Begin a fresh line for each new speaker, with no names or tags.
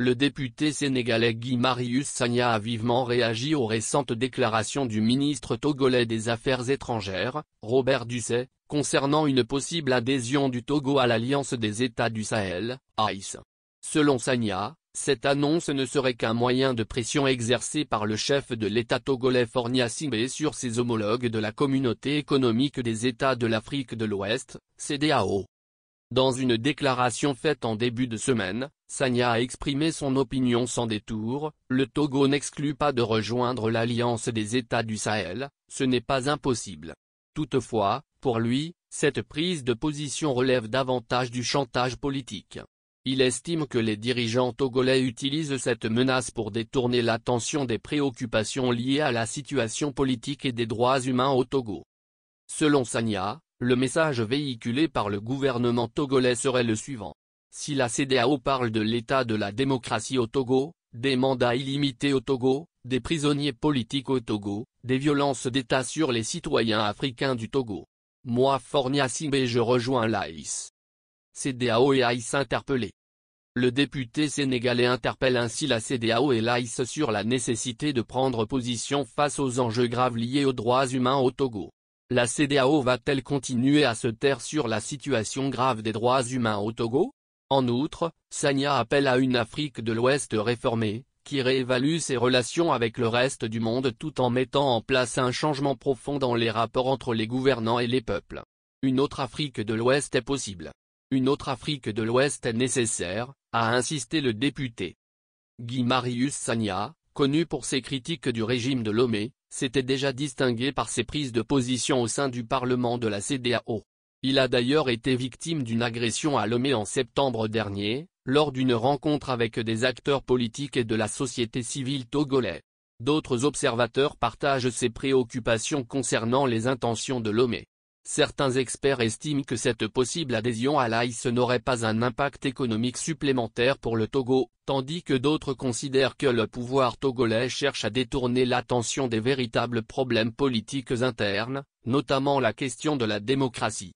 Le député sénégalais Guy Marius Sagna a vivement réagi aux récentes déclarations du ministre togolais des Affaires étrangères, Robert Dussey, concernant une possible adhésion du Togo à l'Alliance des États du Sahel, AIS. Selon Sagna, cette annonce ne serait qu'un moyen de pression exercé par le chef de l'État togolais Faure Gnassingbé sur ses homologues de la Communauté économique des États de l'Afrique de l'Ouest, CEDEAO. Dans une déclaration faite en début de semaine, Sagna a exprimé son opinion sans détour: le Togo n'exclut pas de rejoindre l'Alliance des États du Sahel, ce n'est pas impossible. Toutefois, pour lui, cette prise de position relève davantage du chantage politique. Il estime que les dirigeants togolais utilisent cette menace pour détourner l'attention des préoccupations liées à la situation politique et des droits humains au Togo. Selon Sagna, le message véhiculé par le gouvernement togolais serait le suivant. Si la CEDEAO parle de l'état de la démocratie au Togo, des mandats illimités au Togo, des prisonniers politiques au Togo, des violences d'État sur les citoyens africains du Togo. Moi Faure Gnassingbé je rejoins l'AIS. CEDEAO et AIS interpellés. Le député sénégalais interpelle ainsi la CEDEAO et l'AIS sur la nécessité de prendre position face aux enjeux graves liés aux droits humains au Togo. La CEDEAO va-t-elle continuer à se taire sur la situation grave des droits humains au Togo? En outre, Sagna appelle à une Afrique de l'Ouest réformée, qui réévalue ses relations avec le reste du monde tout en mettant en place un changement profond dans les rapports entre les gouvernants et les peuples. Une autre Afrique de l'Ouest est possible. Une autre Afrique de l'Ouest est nécessaire, a insisté le député. Guy Marius Sagna, connu pour ses critiques du régime de Lomé, s'était déjà distingué par ses prises de position au sein du Parlement de la CEDEAO. Il a d'ailleurs été victime d'une agression à Lomé en septembre dernier, lors d'une rencontre avec des acteurs politiques et de la société civile togolais. D'autres observateurs partagent ses préoccupations concernant les intentions de Lomé. Certains experts estiment que cette possible adhésion à l'AIS n'aurait pas un impact économique supplémentaire pour le Togo, tandis que d'autres considèrent que le pouvoir togolais cherche à détourner l'attention des véritables problèmes politiques internes, notamment la question de la démocratie.